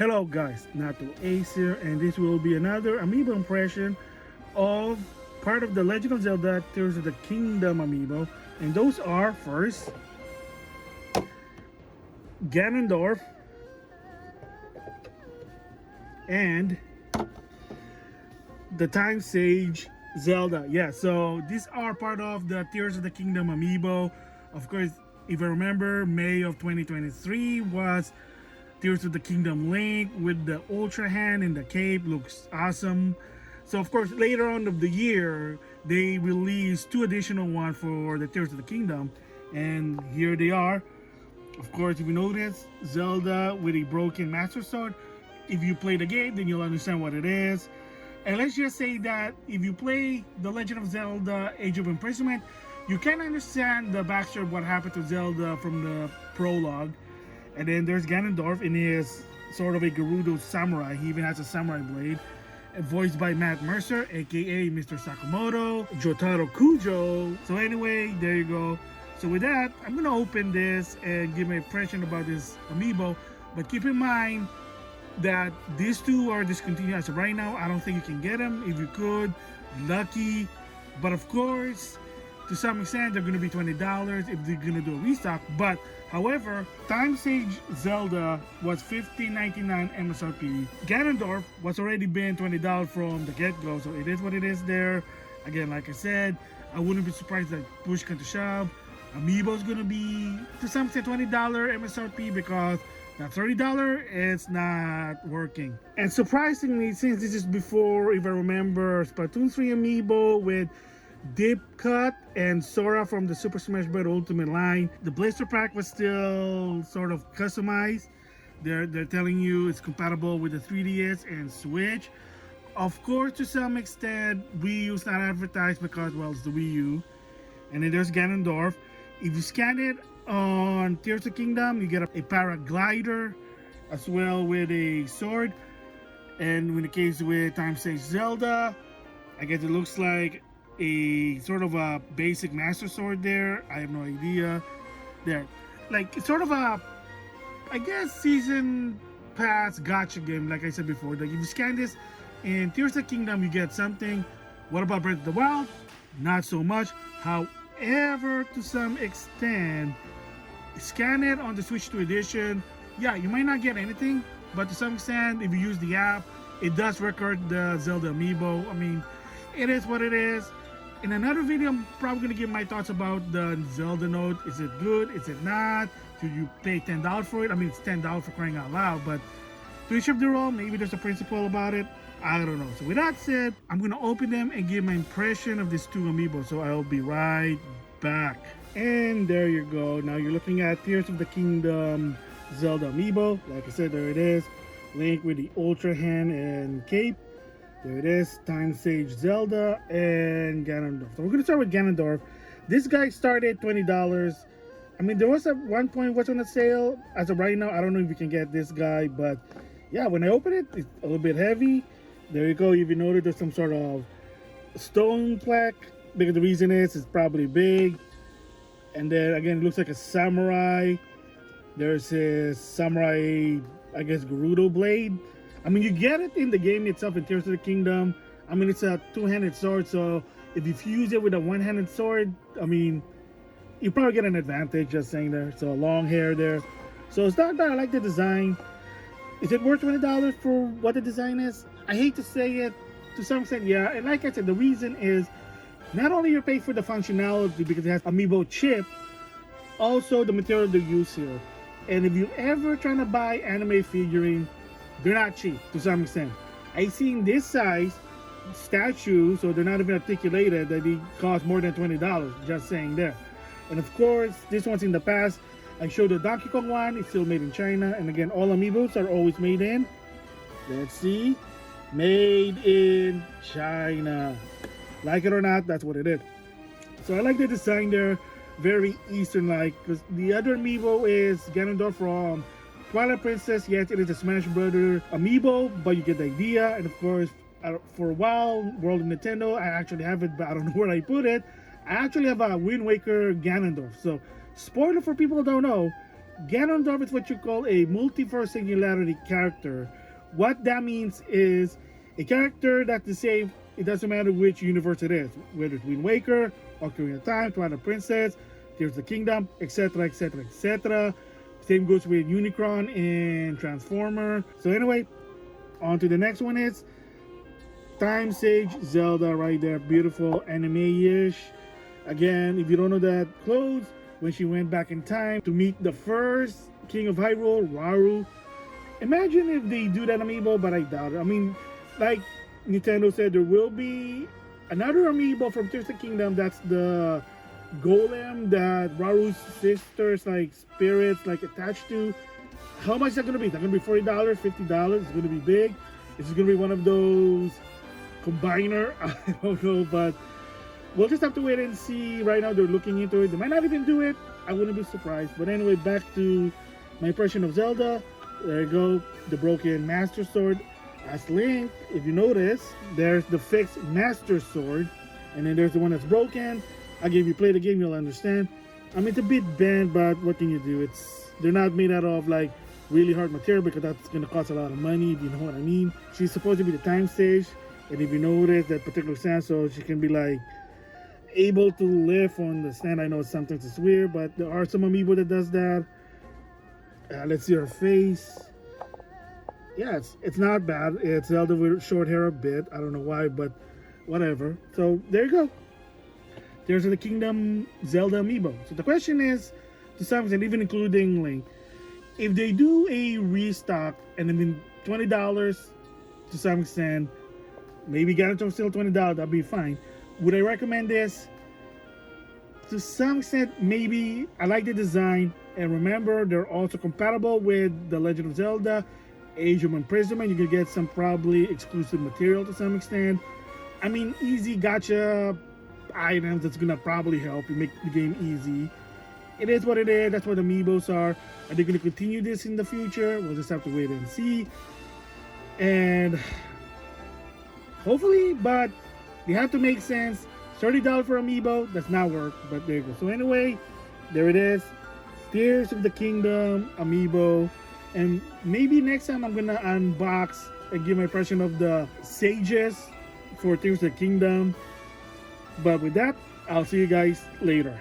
Hello guys, NautoAis here, and this will be another amiibo impression of part of the Legend of Zelda Tears of the Kingdom amiibo. And those are first Ganondorf and the Time Sage Zelda. Yeah, so these are part of the Tears of the Kingdom amiibo. Of course, if I remember, May of 2023 was Tears of the Kingdom Link with the Ultra Hand and the cape. Looks awesome. So of course, later on of the year, they released two additional ones for the Tears of the Kingdom, and here they are. Of course, if you notice, Zelda with a broken Master Sword. If you play the game, then you'll understand what it is. And let's just say that if you play The Legend of Zelda Age of Imprisonment, you can understand the backstory of what happened to Zelda from the prologue. And then there's Ganondorf in his sort of a Gerudo samurai. He even has a samurai blade. And voiced by Matt Mercer, aka Mr. Sakamoto, Jotaro Kujo. So anyway, there you go. So with that, I'm gonna open this and give my impression about this amiibo. But keep in mind that these two are discontinued as of right now. I don't think you can get them. If you could, lucky. But of course, to some extent, they're going to be $20 if they're going to do a restock. But however, Time Sage Zelda was $15.99 MSRP. Ganondorf was already been $20 from the get-go, so it is what it is there. Again, like I said, I wouldn't be surprised that push comes to shove, amiibo is going to be to some extent $20 MSRP because that $30 it's not working. And surprisingly, since this is before, if I remember, Splatoon 3 amiibo with Deep Cut and Sora from the Super Smash Bros. Ultimate line, the blister pack was still sort of customized. They're telling you it's compatible with the 3DS and Switch. Of course, to some extent, Wii U's not advertised because, well, it's the Wii U. And then there's Ganondorf. If you scan it on Tears of the Kingdom, you get a paraglider as well with a sword. And in the case with Time Sage Zelda, I guess it looks like a sort of a basic Master Sword there. I have no idea. There, like it's sort of a, I guess, season pass gotcha game. Like I said before, like if you scan this in Tears of the Kingdom, you get something. What about Breath of the Wild? Not so much. However, to some extent, scan it on the Switch 2 edition. Yeah, you might not get anything, but to some extent, if you use the app, it does record the Zelda amiibo. I mean, it is what it is. In another video, I'm probably going to give my thoughts about the Zelda Note. Is it good? Is it not? Should you pay $10 for it? I mean, it's $10 for crying out loud, but to each of their own. Maybe there's a principle about it. I don't know. So with that said, I'm going to open them and give my impression of these two amiibo. So I'll be right back. And there you go. Now you're looking at Tears of the Kingdom Zelda amiibo. Like I said, there it is. Link with the Ultra Hand and cape. There it is, Time Sage Zelda and Ganondorf. So we're gonna start with Ganondorf. This guy started $20. I mean, there was at one point what's on a sale. As of right now, I don't know if you can get this guy, but yeah, when I open it, it's a little bit heavy. There you go. If you notice, there's some sort of stone plaque because the reason is it's probably big. And then again, it looks like a samurai. There's his samurai, I guess, Gerudo blade. I mean, you get it in the game itself in Tears of the Kingdom. I mean, it's a two-handed sword, so if you fuse it with a one-handed sword, I mean, you probably get an advantage, just saying there. So long hair there. So it's not bad. I like the design. Is it worth $20 for what the design is? I hate to say it. To some extent, yeah. And like I said, the reason is not only you pay for the functionality because it has amiibo chip, also the material they use here. And if you ever trying to buy anime figurine, they're not cheap to some extent. I seen this size statue, so they're not even articulated, that they cost more than $20. Just saying there. And of course, this one's in the past. I showed the Donkey Kong one. It's still made in China. And again, all amiibos are always made in. Let's see. Made in China. Like it or not, that's what it is. So I like the design there. Very Eastern-like. Because the other amiibo is Ganondorf from Twilight Princess. Yes, it is a Smash Brothers amiibo, but you get the idea. And of course, for a while, World of Nintendo, I actually have it, but I don't know where I put it. I actually have a Wind Waker Ganondorf. So, spoiler for people who don't know, Ganondorf is what you call a multiverse singularity character. What that means is a character that's the same. It doesn't matter which universe it is, whether it's Wind Waker, Ocarina of Time, Twilight Princess, Tears of the Kingdom, etc., etc., etc. Same goes with Unicron and Transformer. So anyway, on to the next one is Time Sage Zelda right there. Beautiful anime-ish. Again, if you don't know that clothes, when she went back in time to meet the first king of Hyrule, Rauru. Imagine if they do that amiibo, but I doubt it. I mean, like Nintendo said, there will be another amiibo from Tears of the Kingdom. That's the golem that Raru's sisters, like spirits, like attached to. How much is that going to be? Is that going to be $40, $50? It's going to be big. Is it going to be one of those combiner? I don't know, but we'll just have to wait and see. Right now, they're looking into it. They might not even do it. I wouldn't be surprised. But anyway, back to my impression of Zelda. There you go. The broken Master Sword. As Link, if you notice, there's the fixed Master Sword. And then there's the one that's broken. Again, if you play the game, you'll understand. I mean, it's a bit bent, but what can you do? They're not made out of like really hard material because that's going to cost a lot of money, if you know what I mean. She's supposed to be the Time Sage. And if you notice that particular stand, so she can be like able to live on the stand. I know sometimes it's weird, but there are some amiibo that does that. Let's see her face. Yeah, it's not bad. It's Zelda with short hair a bit. I don't know why, but whatever. So there you go. There's the Kingdom Zelda amiibo. So the question is, to some extent, even including Link, if they do a restock and then $20 to some extent, maybe Ganondorf still $20, that'd be fine. Would I recommend this? To some extent, maybe. I like the design. And remember, they're also compatible with The Legend of Zelda, Age of Imprisonment. You can get some probably exclusive material to some extent. I mean, easy gacha items that's gonna probably help you make the game easy. It is what it is. That's what amiibos are. Are they gonna continue this in the future? We'll just have to wait and see. And hopefully, but they have to make sense. $30 for amiibo, does not work, but there you go. So anyway, there it is. Tears of the Kingdom amiibo. And maybe next time I'm gonna unbox and give my impression of the sages for Tears of the Kingdom. But with that, I'll see you guys later.